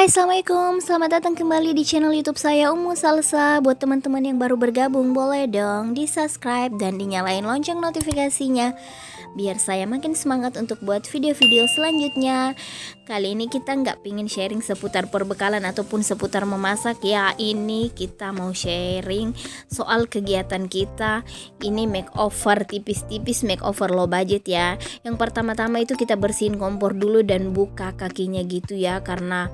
Hai, assalamualaikum. Selamat datang kembali di channel YouTube saya Umu Salsa. Buat teman-teman yang baru bergabung, boleh dong di subscribe dan dinyalain lonceng notifikasinya biar saya makin semangat untuk buat video-video selanjutnya. Kali ini kita nggak pingin sharing seputar perbekalan ataupun seputar memasak ya. Ini kita mau sharing soal kegiatan kita. Ini makeover tipis-tipis, makeover low budget ya. Yang pertama-tama itu kita bersihin kompor dulu dan buka kakinya gitu ya, karena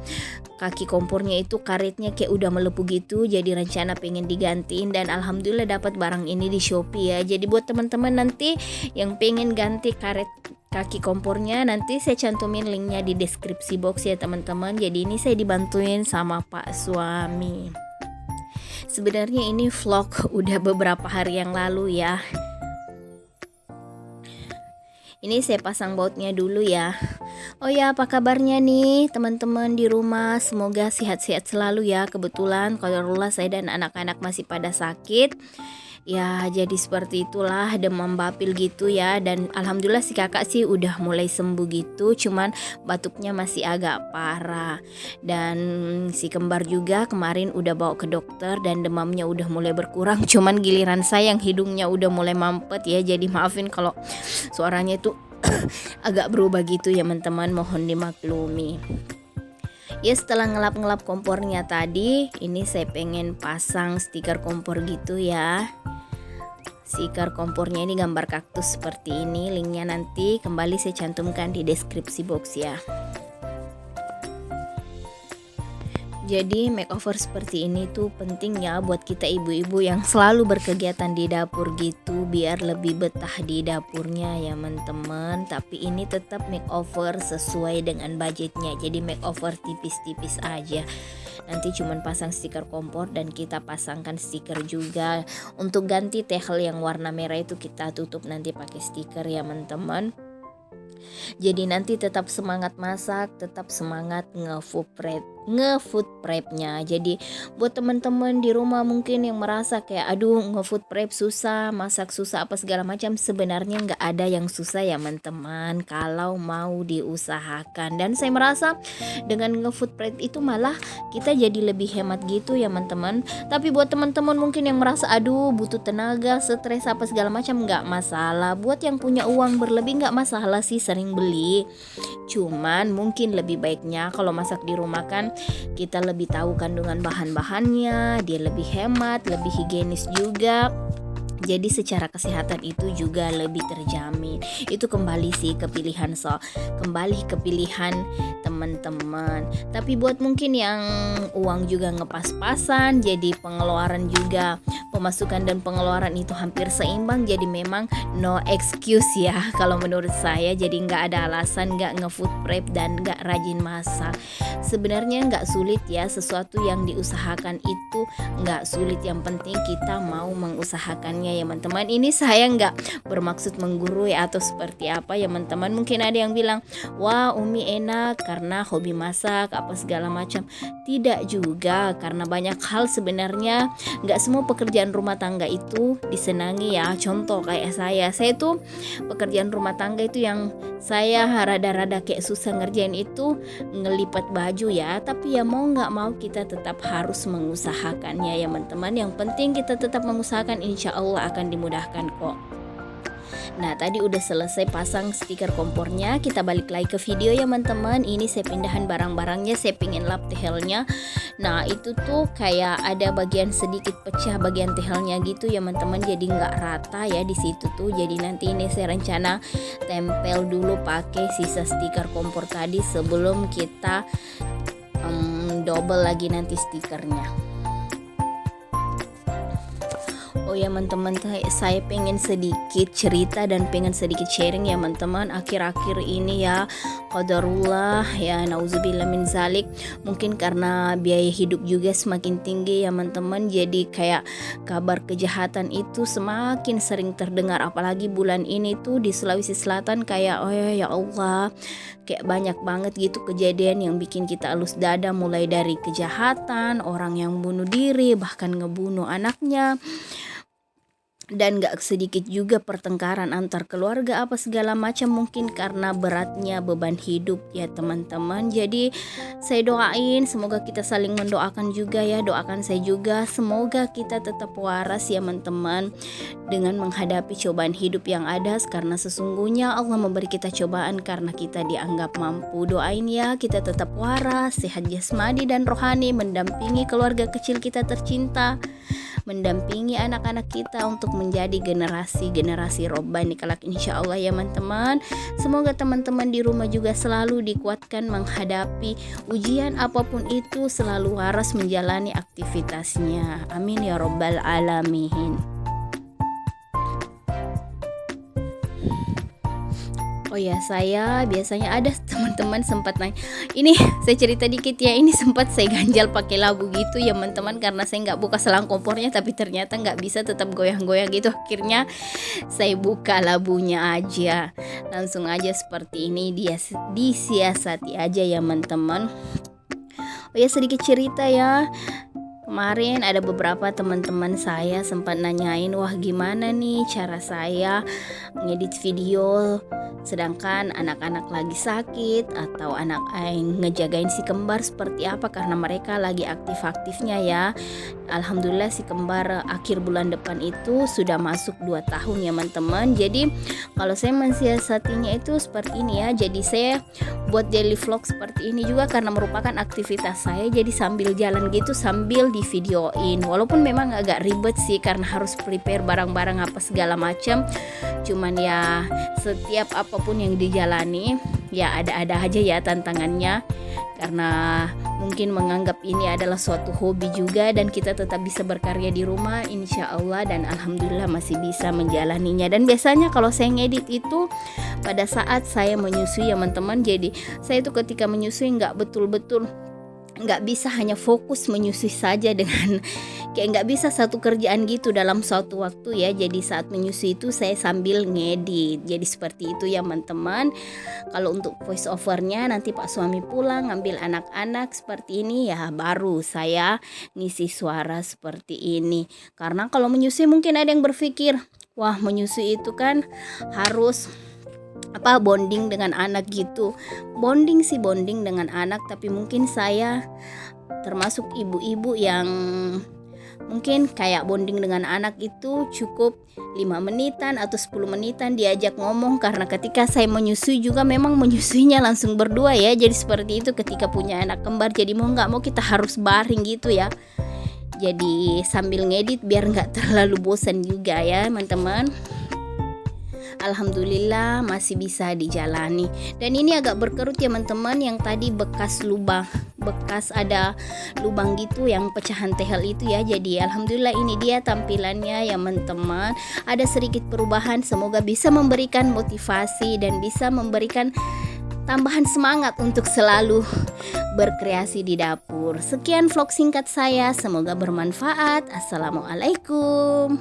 kaki kompornya itu karetnya kayak udah melepuh gitu, jadi rencana pengen digantiin dan alhamdulillah dapat barang ini di Shopee ya. Jadi buat teman-teman nanti yang pengen ganti karet kaki kompornya, nanti saya cantumin linknya di deskripsi box ya teman-teman. Jadi ini saya dibantuin sama Pak suami. Sebenarnya ini vlog udah beberapa hari yang lalu ya. Ini saya pasang bautnya dulu ya. Oh ya, apa kabarnya nih teman-teman di rumah? Semoga sehat-sehat selalu ya. Kebetulan qadarullah saya dan anak-anak masih pada sakit. Ya, jadi seperti itulah, demam bapil gitu ya. Dan alhamdulillah si kakak sih udah mulai sembuh gitu, cuman batuknya masih agak parah. Dan si kembar juga kemarin udah bawa ke dokter dan demamnya udah mulai berkurang. Cuman giliran saya yang hidungnya udah mulai mampet ya. Jadi maafin kalau suaranya itu agak berubah gitu ya teman-teman, mohon dimaklumi. Ya, setelah ngelap-ngelap kompornya tadi, ini saya pengen pasang stiker kompor gitu ya. Stiker kompornya ini gambar kaktus seperti ini. Linknya nanti kembali saya cantumkan di deskripsi box ya. Jadi makeover seperti ini tuh penting ya buat kita ibu-ibu yang selalu berkegiatan di dapur gitu, biar lebih betah di dapurnya ya teman-teman. Tapi ini tetap makeover sesuai dengan budgetnya. Jadi makeover tipis-tipis aja. Nanti cuman pasang stiker kompor dan kita pasangkan stiker juga. Untuk ganti tehel yang warna merah itu kita tutup nanti pakai stiker ya teman-teman. Jadi nanti tetap semangat masak, tetap semangat nge-food prep-nya. Jadi buat teman-teman di rumah mungkin yang merasa kayak aduh nge-food prep susah, masak susah apa segala macam, sebenarnya nggak ada yang susah ya teman-teman kalau mau diusahakan. Dan saya merasa dengan nge-food prep itu malah kita jadi lebih hemat gitu ya teman-teman. Tapi buat teman-teman mungkin yang merasa aduh butuh tenaga, stres apa segala macam, nggak masalah. Buat yang punya uang berlebih nggak masalah sih sering beli. Cuman mungkin lebih baiknya kalau masak di rumah kan kita lebih tahu kandungan bahan-bahannya, dia lebih hemat, lebih higienis juga. Jadi secara kesehatan itu juga lebih terjamin. Itu kembali sih ke pilihan kembali ke pilihan teman-teman. Tapi buat mungkin yang uang juga ngepas-pasan, jadi pengeluaran juga, pemasukan dan pengeluaran itu hampir seimbang, jadi memang no excuse ya kalau menurut saya. Jadi nggak ada alasan nggak nge-food prep dan nggak rajin masak. Sebenarnya nggak sulit ya, sesuatu yang diusahakan itu nggak sulit, yang penting kita mau mengusahakannya ya teman-teman. Ini saya nggak bermaksud menggurui atau seperti apa ya teman-teman. Mungkin ada yang bilang wah Umi enak karena hobi masak apa segala macam. Tidak juga, karena banyak hal sebenarnya nggak semua pekerjaan rumah tangga itu disenangi ya. Contoh kayak saya tuh pekerjaan rumah tangga itu yang saya rada-rada kayak susah ngerjain itu ngelipat baju ya. Tapi ya mau nggak mau kita tetap harus mengusahakannya ya teman-teman. Yang penting kita tetap mengusahakan, insya Allah akan dimudahkan kok. Nah tadi udah selesai pasang stiker kompornya, kita balik lagi ke video ya teman-teman. Ini saya pindahan barang-barangnya, saya pingin lap tehelnya. Nah itu tuh kayak ada bagian sedikit pecah bagian tehelnya gitu ya teman-teman, jadi nggak rata ya di situ tuh. Jadi nanti ini saya rencana tempel dulu pakai sisa stiker kompor tadi sebelum kita double lagi nanti stikernya. Oh ya teman-teman, saya pengen sedikit cerita dan pengen sedikit sharing ya teman-teman. Akhir-akhir ini ya qadarullah ya, nauzubillah min zalik, mungkin karena biaya hidup juga semakin tinggi ya teman-teman. Jadi kayak kabar kejahatan itu semakin sering terdengar, apalagi bulan ini tuh di Sulawesi Selatan kayak oh ya Allah, kayak banyak banget gitu kejadian yang bikin kita alus dada, mulai dari kejahatan, orang yang bunuh diri, bahkan ngebunuh anaknya. dan gak sedikit juga pertengkaran antar keluarga apa segala macam, mungkin karena beratnya beban hidup ya teman-teman. Jadi saya doain semoga kita saling mendoakan juga ya, doakan saya juga semoga kita tetap waras ya teman-teman dengan menghadapi cobaan hidup yang ada, karena sesungguhnya Allah memberi kita cobaan karena kita dianggap mampu. Doain ya kita tetap waras, sehat jasmani dan rohani, mendampingi keluarga kecil kita tercinta, mendampingi anak-anak kita untuk menjadi generasi robbani kelak insya Allah ya teman-teman. Semoga teman-teman di rumah juga selalu dikuatkan menghadapi ujian apapun itu, selalu waras menjalani aktivitasnya, amin ya robbal alamin. Oh ya, saya biasanya ada teman-teman sempat nanya, ini saya cerita dikit ya, ini sempat saya ganjal pakai labu gitu ya teman-teman, karena saya nggak buka selang kompornya, tapi ternyata nggak bisa, tetap goyang-goyang gitu. Akhirnya saya buka labunya aja, langsung aja seperti ini, dia disiasati aja ya teman-teman. Oh ya, sedikit cerita ya. Kemarin ada beberapa teman-teman saya sempat nanyain, wah gimana nih cara saya ngedit video sedangkan anak-anak lagi sakit, atau anak ngejagain si kembar seperti apa, karena mereka lagi aktif-aktifnya ya. Alhamdulillah si kembar akhir bulan depan itu sudah masuk 2 tahun ya teman-teman. Jadi kalau saya mensiasatinya itu seperti ini ya, jadi saya buat daily vlog seperti ini juga karena merupakan aktivitas saya, jadi sambil jalan gitu sambil di videoin, walaupun memang agak ribet sih karena harus prepare barang-barang apa segala macam, cuman ya setiap apapun yang dijalani ya ada-ada aja ya tantangannya, karena mungkin menganggap ini adalah suatu hobi juga dan kita tetap bisa berkarya di rumah insya Allah, dan alhamdulillah masih bisa menjalaninya. Dan biasanya kalau saya ngedit itu pada saat saya menyusui ya teman-teman, jadi saya tuh ketika menyusui nggak bisa hanya fokus menyusui saja dengan kayak nggak bisa satu kerjaan gitu dalam suatu waktu ya. Jadi saat menyusui itu saya sambil ngedit, jadi seperti itu ya teman-teman. Kalau untuk voice overnya nanti Pak suami pulang ngambil anak-anak seperti ini ya, baru saya ngisi suara seperti ini. Karena kalau menyusui mungkin ada yang berpikir, wah menyusui itu kan harus bonding dengan anak gitu. Bonding dengan anak, tapi mungkin saya termasuk ibu-ibu yang mungkin kayak bonding dengan anak itu cukup 5 menitan atau 10 menitan diajak ngomong, karena ketika saya menyusui juga memang menyusuinya langsung berdua ya. Jadi seperti itu ketika punya anak kembar, jadi mau nggak mau kita harus baring gitu ya. Jadi sambil ngedit biar nggak terlalu bosan juga ya teman-teman. Alhamdulillah masih bisa dijalani. Dan ini agak berkerut ya teman-teman, yang tadi bekas ada lubang gitu yang pecahan tehel itu ya. Jadi alhamdulillah ini dia tampilannya ya teman-teman. Ada sedikit perubahan, semoga bisa memberikan motivasi dan bisa memberikan tambahan semangat untuk selalu berkreasi di dapur. Sekian vlog singkat saya, semoga bermanfaat. Assalamualaikum.